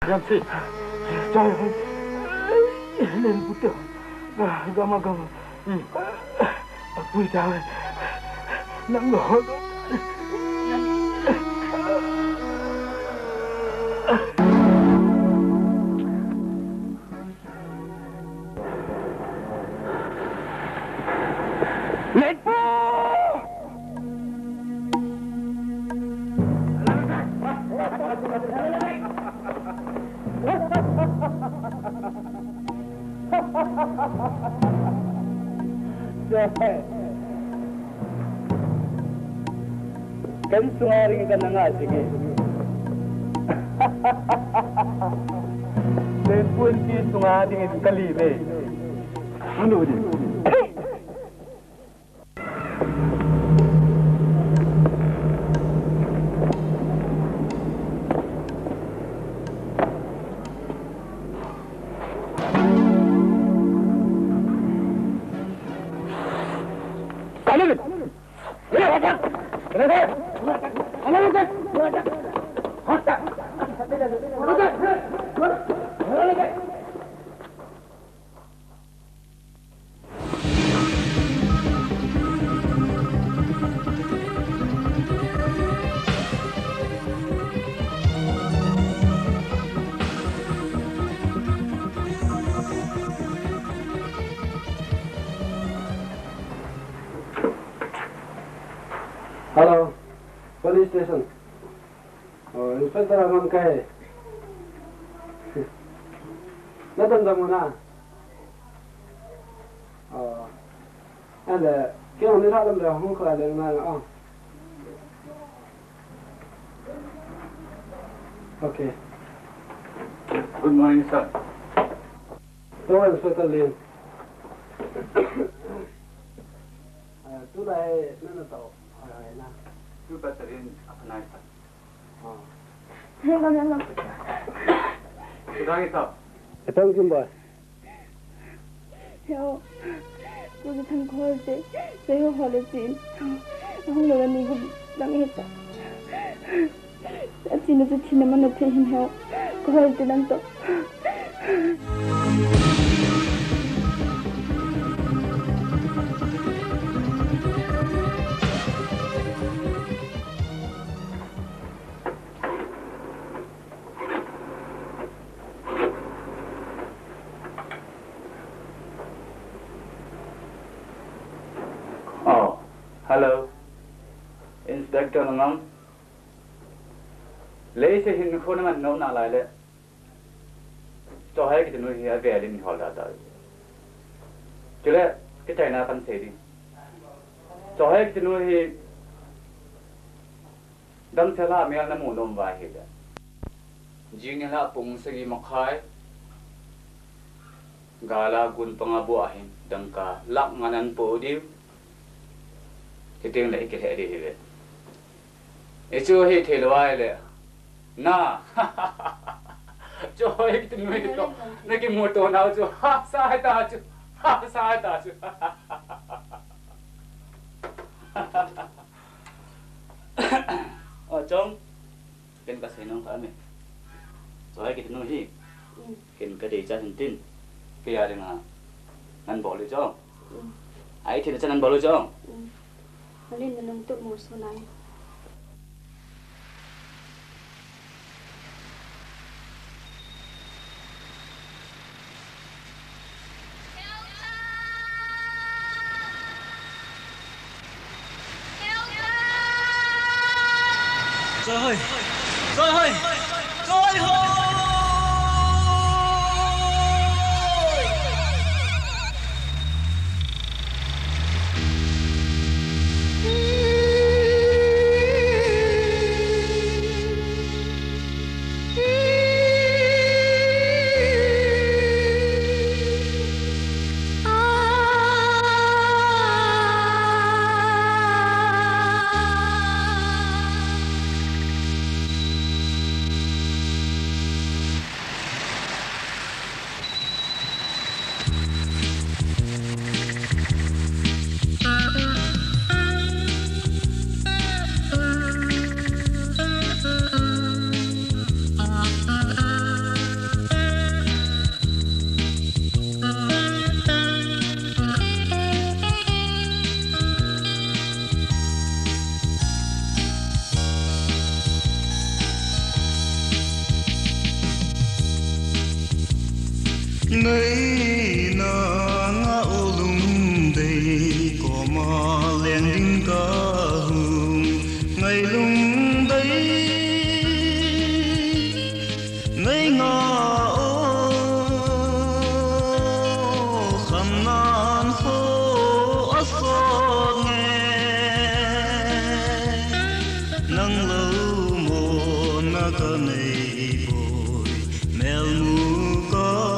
Yang si, saya nên butuh gama-gama. Aku tahu nak ngotot. Kan sungaring ka na nga, sige. Then pun ki sungaring ito kalibe. Ano din? Hello, police station. Oh, Inspector Aman ka eh. Natanda mo na. Oh. Ano, kaya nila alam na kung kailan na oh. Okay. Good morning, sir. Hello, Inspector Lin. Tulay, ano to? Na. You better in apply. Oh. Hang. Sudah itu. Itong kumba. Yo. Kuji thang khol se. Seho khole chin. Hong loga ni gu dang heta. Achina se china mana the hin ho. Khol te dang to. Oh, hello, Inspector Ngam. Lấy xe hình khô nó nấu nào lại đấy. Cho hay cái nuôi here về đến họ đã tới. Chứ lẽ cái chạy nào phân xe đi. Cho hay cái nuôi đâm xe la mèo nó muốn nôm vài hết. Jing là pung segi makai. Gala gun pengabu ahin dengka lak nganan podium. Kita yang lagi kita ada hidup. Itu hit hilai le. Na, joy kita nuai itu. Nak motor nak tu, sah tak tu, sah tak tu. Oh, Chong, kan kasih nong kami. Joy kita nuai, kan kerja jantin. Kaya dengan nan boleh Chong. Ai tidak nan boleh Chong. Alin na untuk mo sunay. Rồi, rồi, rồi, rồi. Nơi ngã lung đầy có mà liền đinh ca hùng ngày lung đầy nơi ngã khăn nan khô asot nghe nắng lâu mồn na ca này bồi mèo nu ca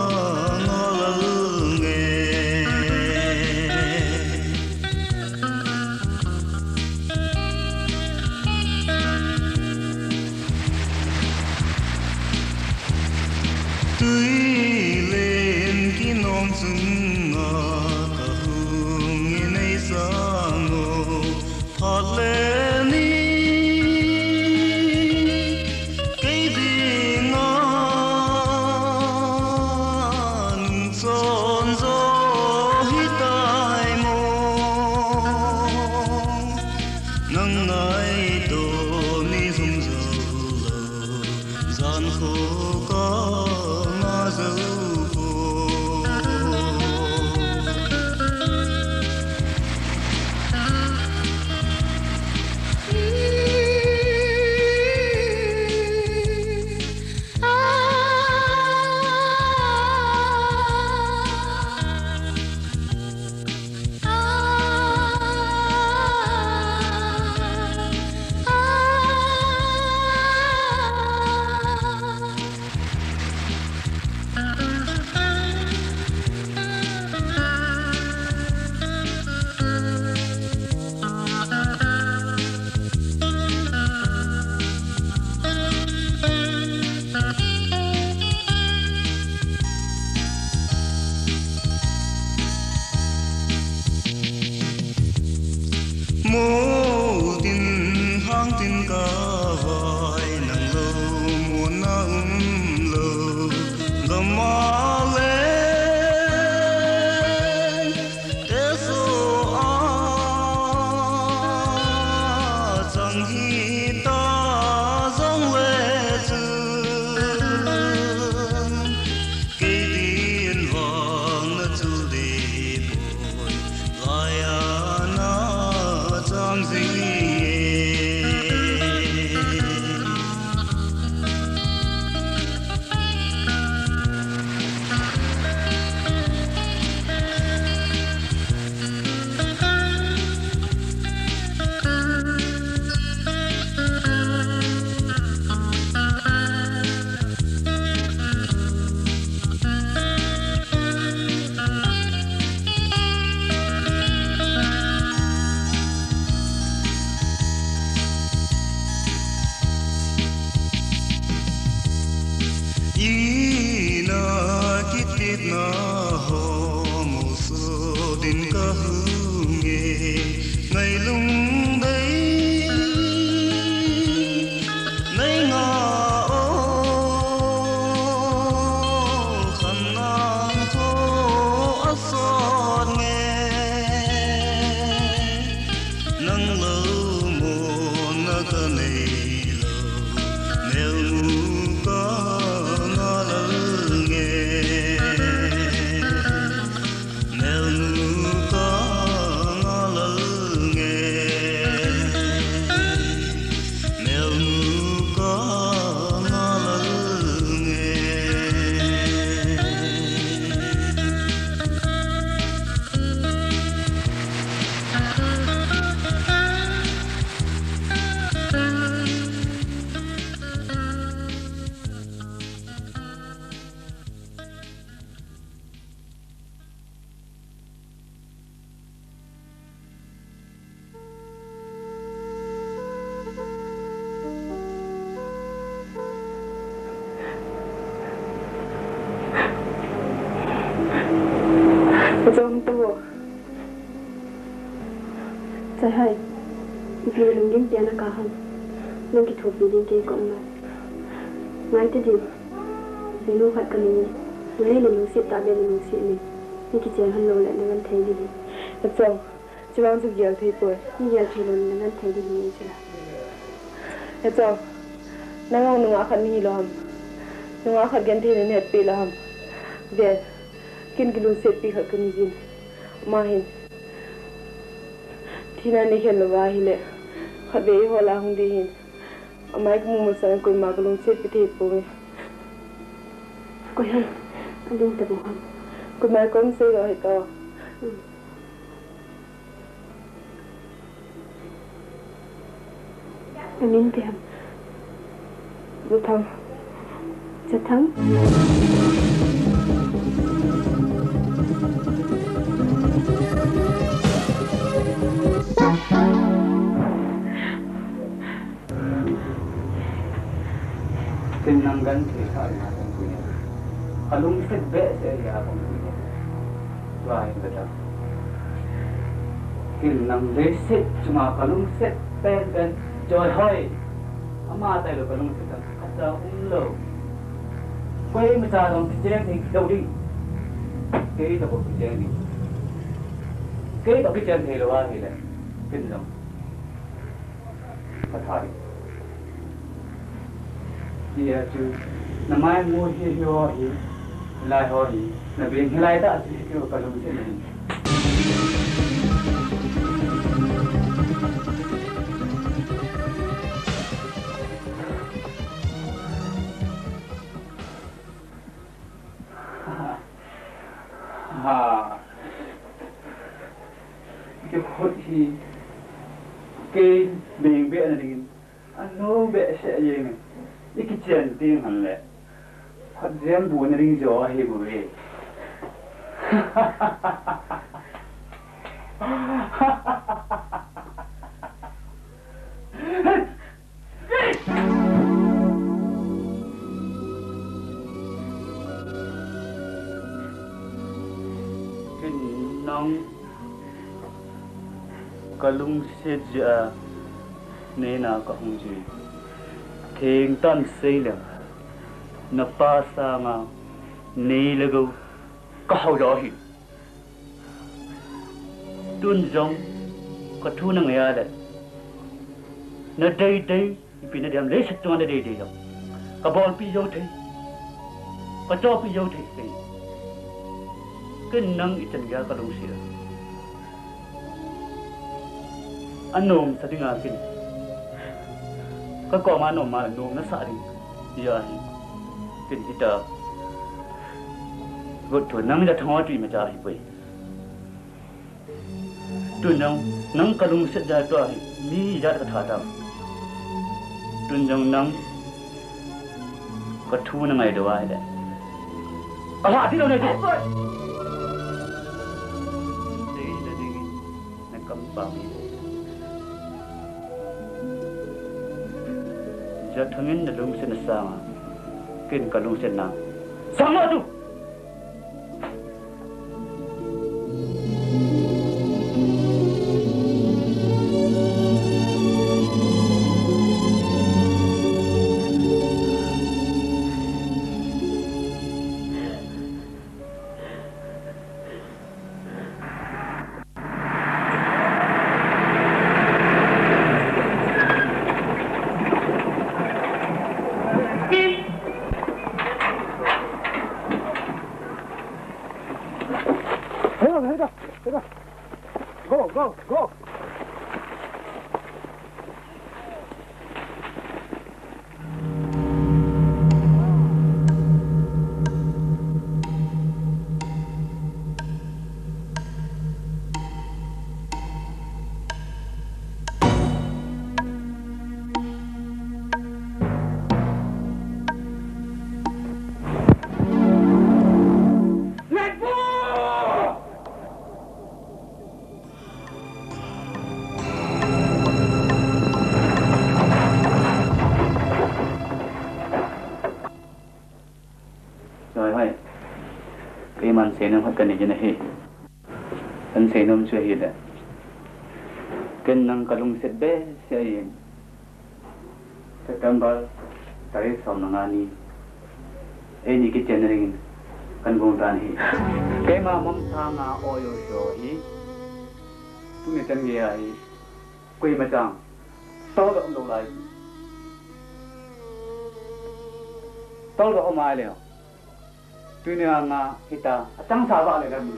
Trong tôi sẽ hay vì mình những chuyện nó cả hơn nên cái thuộc về những cái cũng mà ngay tới điểm vì nó phải cần mình lấy là mình sẽ tạo ra mình sẽ mình những cái chuyện hơn lâu lại nó vẫn thấy đi thật xong chỉ bằng sự giờ thì tuổi như giờ thì nó vẫn thấy đi như thế thật xong nó ngon nó khăn đi làm nó khăn gần thì nó hết bị làm về kin gilun set pi khat kan jin mahin thina ne khel wa hile khabe hola hung de hin amai ku mu sang ko ma gilun set pi the po ko han adung ta bo han ko ma kon se ga to amin te ham Rất thắng Tinanggan saya yang punya. Kalau mesti baik saya yang punya. Wah betul. Kinang reset cuma kalau mesti baik joy hoy. Ama tay lo kalau mesti ada lo. Quay mà cha đồng thì thì đâu đi. Cái tao có cái đi. Cái tao cái chân thì là thì là kinh lắm. Phải thôi. Thì chứ năm mai mua hi lại ho hi là biến lại đã thì cái cái lồng sẽ này. Cái hốt thì cái bệnh viện này anh nói bệnh sẽ gì này cái chuyện tiền hẳn lẽ hốt riêng buồn này gió hay bụi cái nóng kalung seja nena ka hungji theng tan seila na pasa ma nei lago ka hau do hi tun jong ka thu na ngaya da na dei dei pi na dam le sat tu na dei dei jong ka bol pi yo thei ka cho pi yo thei sei cái năng itan ga kalung sia anom sa tinga kin ka ko ma nom ma nom na sa ri ya hi kin ita got to nang da thwa tri ma cha hi pai tu nang kalung set da to hi ni da ka tha ta tu nang ka thu na ngai do ai da ala ti lo ne ti dei da dei na kam pa miจะทั้งนั้นจะลงเส้นสางกินกับลงเส้นน้ำสางมาดูGo! man senam hakkan ni nahi an senam chahida ken nang kalung set be sayin September tari saunangani ni ki genering kan gong tan hi ke ma mom tha nga oyo sho hi tu ne tan ye ai koi ma chang to do lo lai to do mai le tuy nhiên là kita tăng sao vào lại làm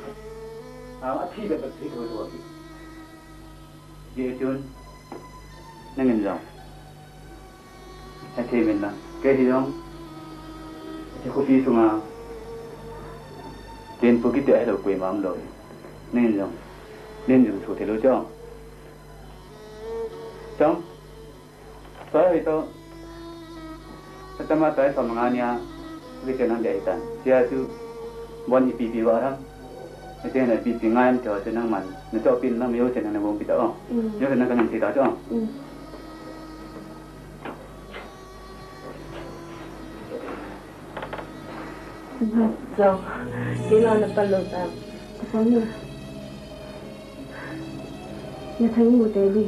thi về vật thi thôi dễ chôn nên nhìn rõ thì mình là cái gì đó thì Kuki xuống trên Kuki để đầu quỳ mà rồi nên dùng thủ thế lối cho trong tới thì tôi pertama tới sama ngania cái chuyện năng để tan chia su bon ipi vào đó cái chuyện này ipi ngai cho chuyện năng mình nó cho pin nó miêu chuyện năng bông bị đó nhớ chuyện năng cái năng gì đó cho Rồi, cái lo là phần lột tạm. Sao nhỉ? Nhà thấy ngủ tế gì?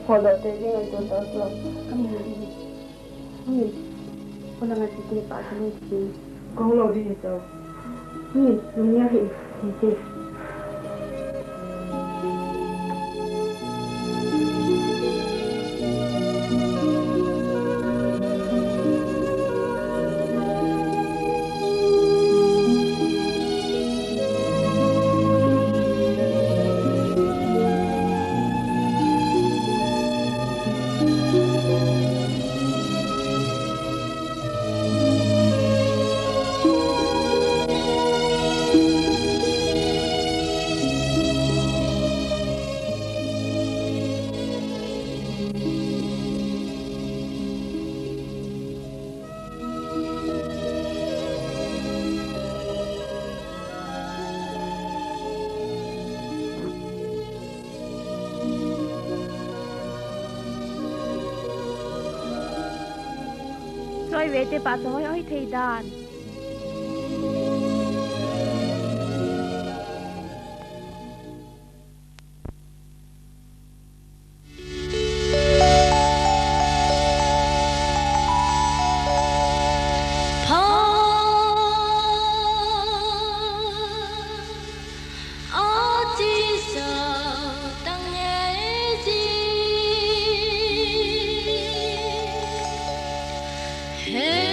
Họ đợi tế gì ngày tuần đó rồi. Cảm ơn đi. Nhìn, con đang ngồi tìm bảo cho nên chị. Con không lo gì hết đâu. Nhìn, mình nghe hiện, nhìn chị. Rồi về tới bà tôi ơi thầy đàn. Hey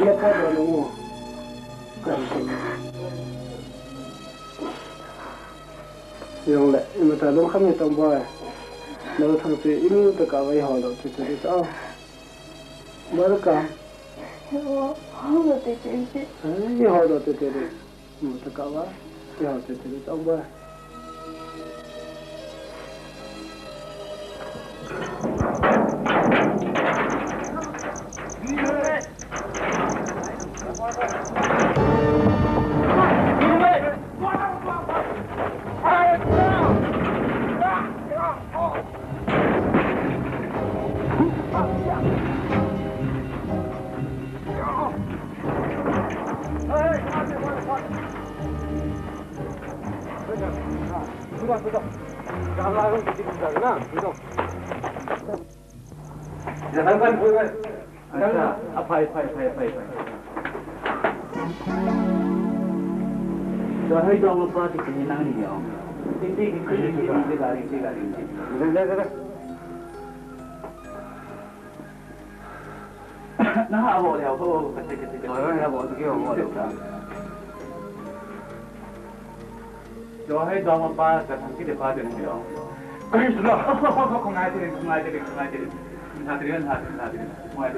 Iya kau dah nunggu. 用来，因为在弄还没当过哎，那个同事一米都搞为好了，就这里找，没得搞。我好了对对对。以后都在这里，没得搞啊，以后在这里找过。So hay dong apa di sini nang ni yo. Ini garing. Nah, awak lihat aku kecil. Awak tu kau awak lihat. So hay dong apa kat kita pada ni yo. Kau sudah. Kau ngaji. Hadirin. Muat.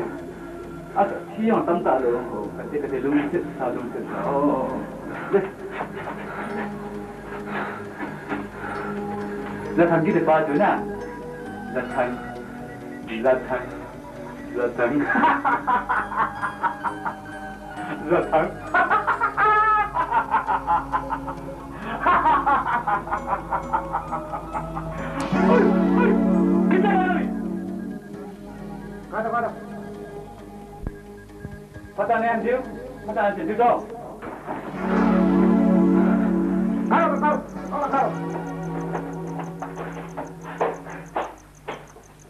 Ada siang tamta lo. Kecil lumit. Oh. Datang kita baju na, datang. Kita lagi. Kada. Pertanyaan dia tu. Kau.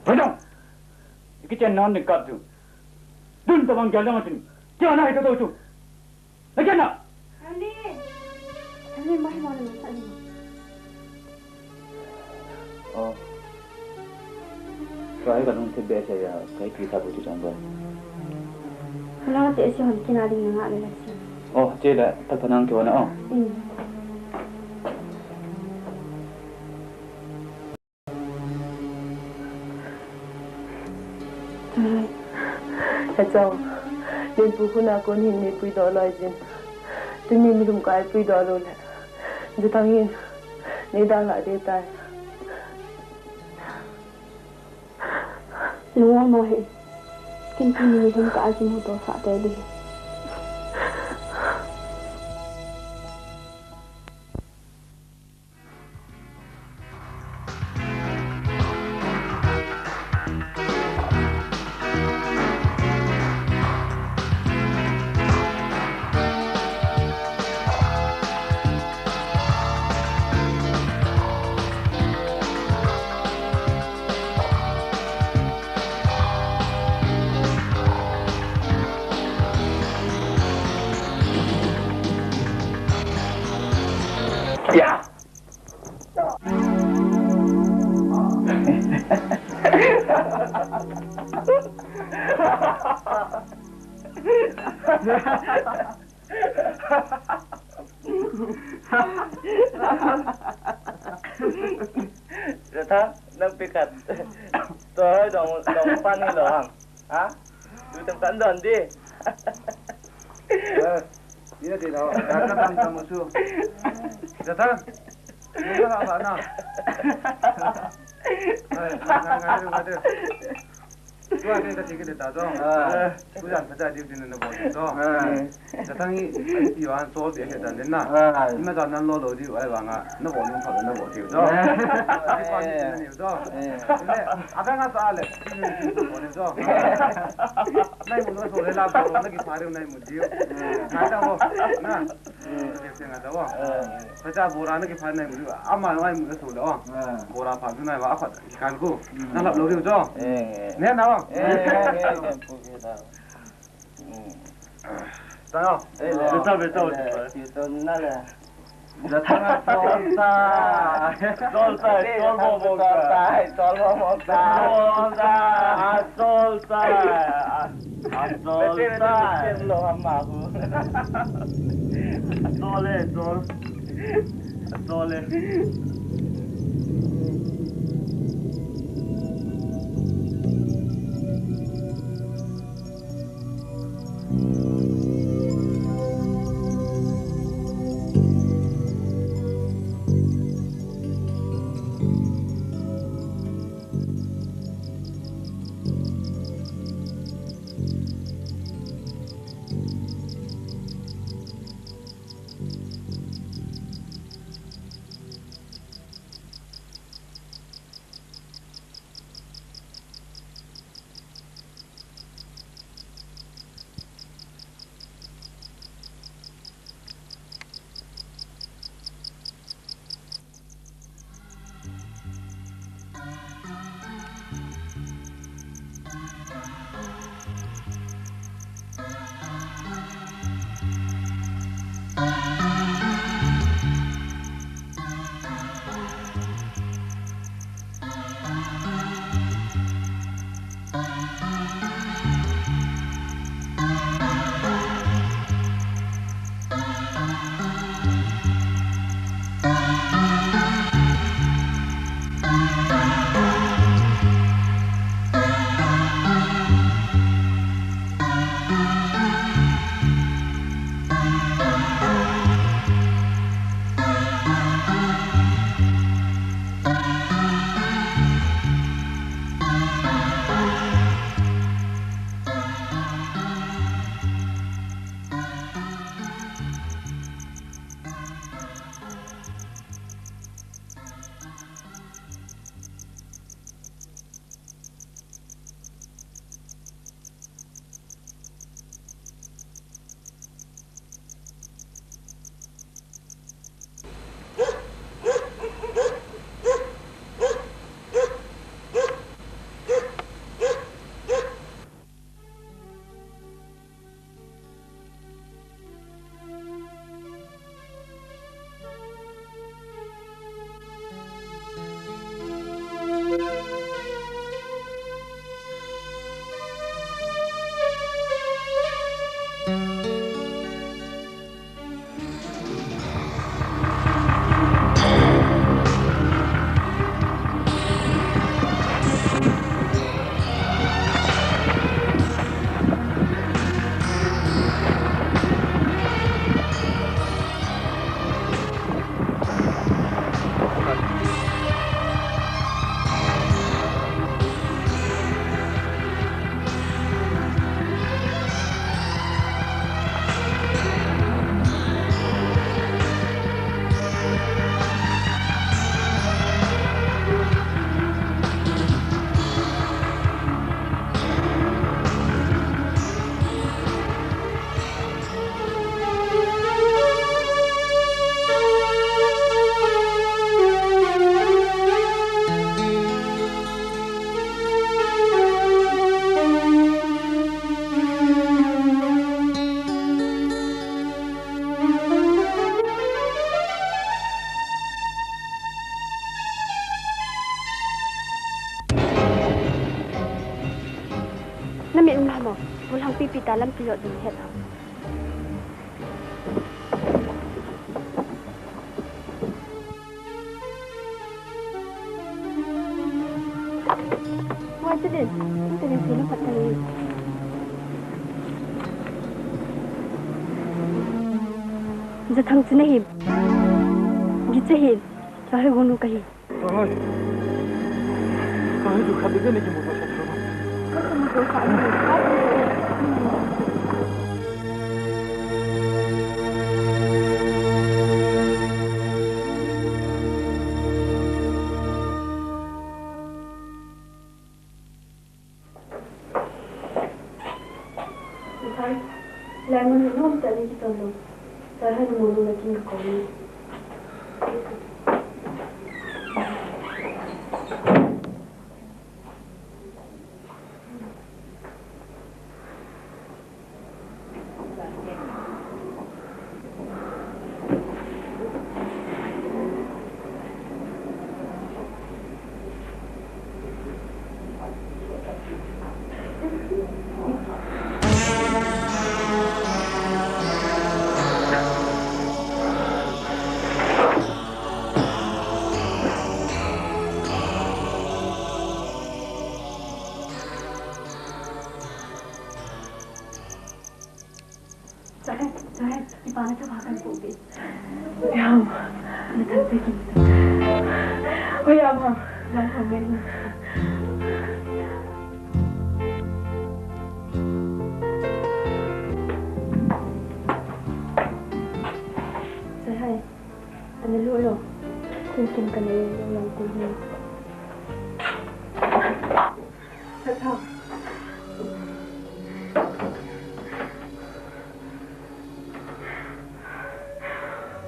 Betul. Kita non dekat tu. Dun tabang jalan macam ni. Jangan itu tu. Lagi nak? Ali mana? Oh. Saya kan untuk biasa ya. Saya kita butuh jamban. Kalau tak siapa kena ada yang ada lagi. Oh, jadi tak tenang ke mana? Oh. Hãy nên phụ huynh con hình này bùi đó lại gì, tuy nhiên mình không cái bùi đó rồi lại, giờ thằng hin, nên đang lại đây tay. Luang mah, kita ni không có gì một đồ sạch đây đi. Ya. Datang nak pikat. Toh dong pan ni loh, ah? Tu tempat don di. Ini dia dah. Datang kami sama musuh. Datang. Ini apa nak? Ada. Dua ni kita tiga dah tahu. Sudah pada dia di mana boleh tahu. Datang ni iwan soal dia kita ni na. Ini macam nan lo di awal bangga. Nak boleh tahu nak boleh tahu. Ini pun ni tahu. Ini apa yang soal? Boleh tahu. Nai mula soal lah. Soal lagi hari nai mudio. Ada apa? Na. Dia tengah tahu. Macam boran lagi hari nai mudio. Amal nai mudio soal. Boran pagi nai apa? Ikan ku. Nak lori tahu. Ni tahu. Tahu. Betul. Itu nala. Zatanga solta. Pita lam pilot din het. Wah tu din sini patah ni. Zathang sini him. Gitu him. Cahaya gunung kahi. Kahit juga dia ni cuma pasal sama. Kau kamu. Lemon minum tadi kita lu. Saya mau lagi kau ni. Ipana sa bakal po, babe. Yam. Natagpigil ito. O yam, ha. Lang kami. Say, ano lulo? Kunkin ka na yung lang kuhin. Thadou.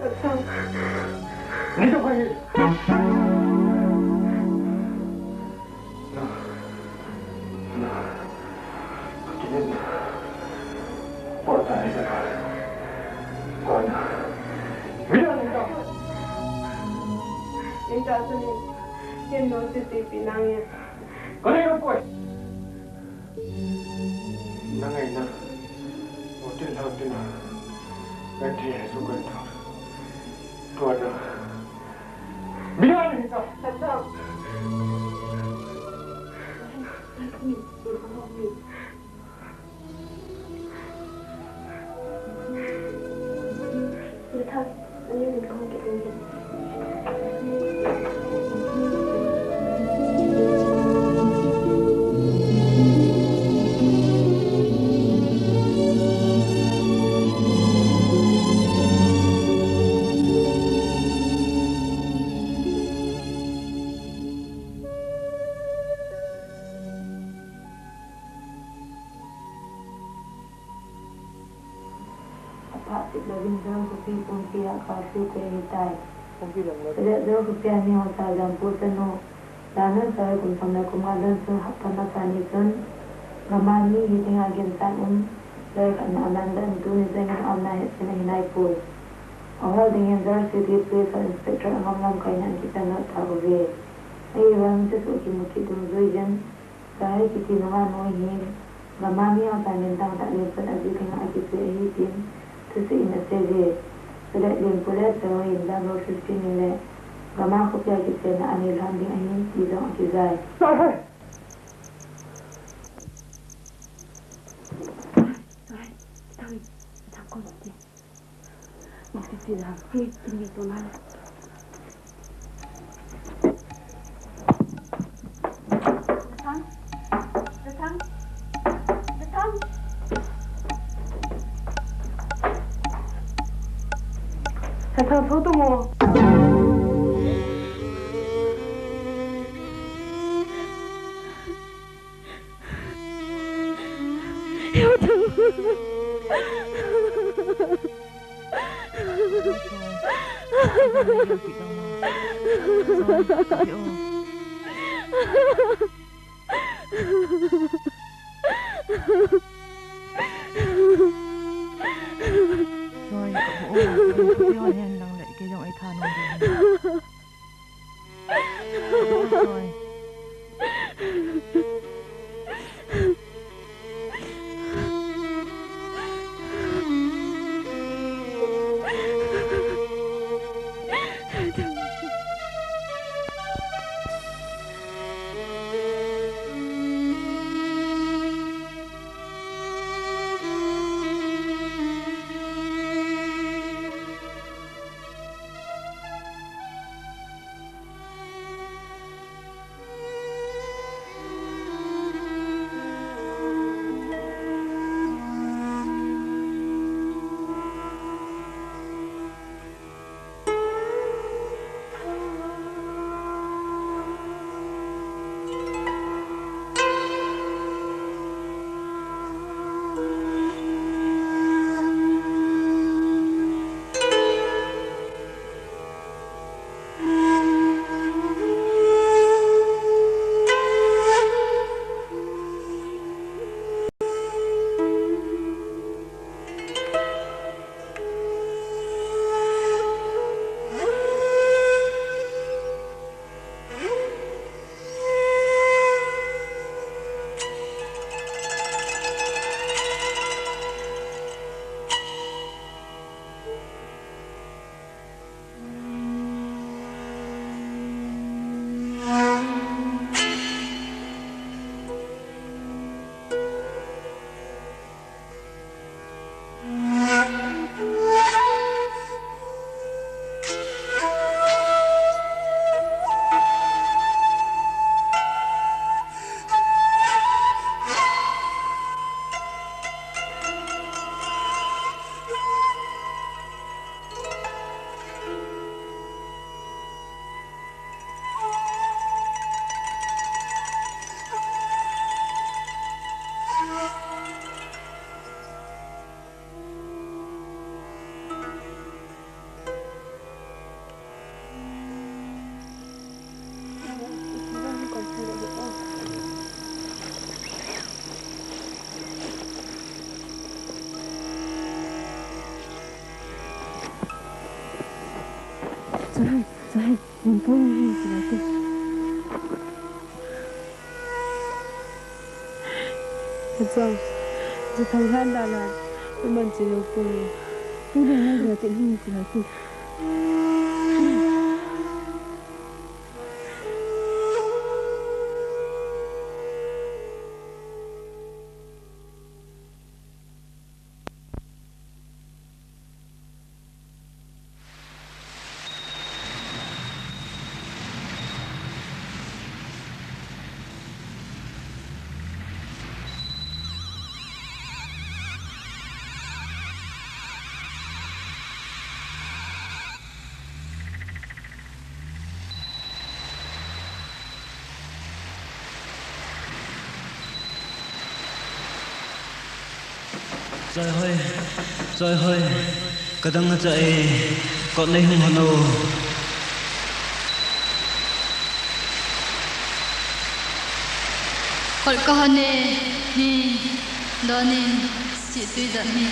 Thadou. Dito kayo. Kinepna. Porta ito ka. Ano? Bilang ito. Yung tasanin, yung CCTV nangya. Kanino po eh? Nangay na. Hotel na. Ganti sugan to. Tuwada. Bilang ito. Thadou. Được thôi, anh như mình không kịp đường dịch. Pak Cik Lawin Zau Kuki Pungki Akasi Kuhitai. Tidak Zau Kuki Ani Hotel Jampu Tenu. Danan saya kumsamna kumadan sehapana sanisun. Gamani hiting agen tanum. Dari kana amanda entuni dengan amna hetsina hinai pul. Awal dengan Zau City Police Inspector Amam kainan kita nak tahu dia. Ai wang sesuatu mukit tunjuijan. Saya kita nama nohin. Gamani yang tentang tak lepas aja kena akibat hitin. Terus ini saja. Sudah limpulah sehari dan 15 minit. Gamma ko kaya kita na anil handing ahin tidak akizai. Sorry, takut ni. Mesti tidak. Ini tuan. Datang. Thadou foto mo. Sai, mình không gì là tôi. Thật rằng, giờ thằng Han đã là mình chỉ được cùng tôi đừng nghe giờ chuyện gì là tôi. Rồi hơi cái đang dậy còn đây không hồn đâu Kol kahane ni dani si tu dani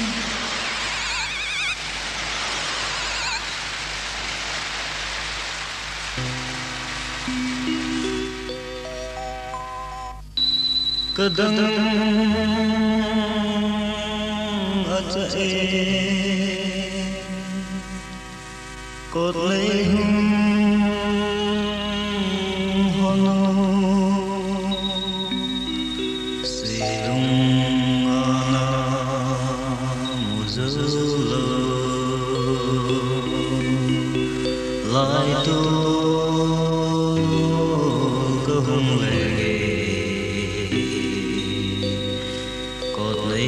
kadang dậy cột lấy hồn silung ana muzulu lai tu kahung lege cột lấy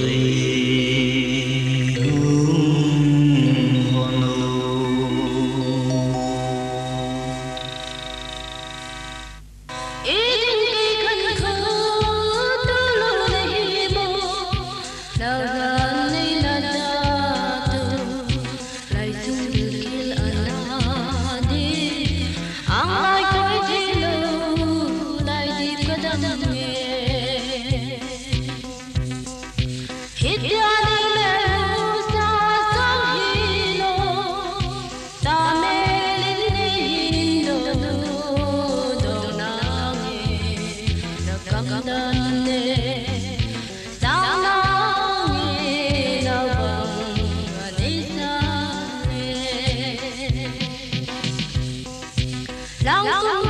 Langsung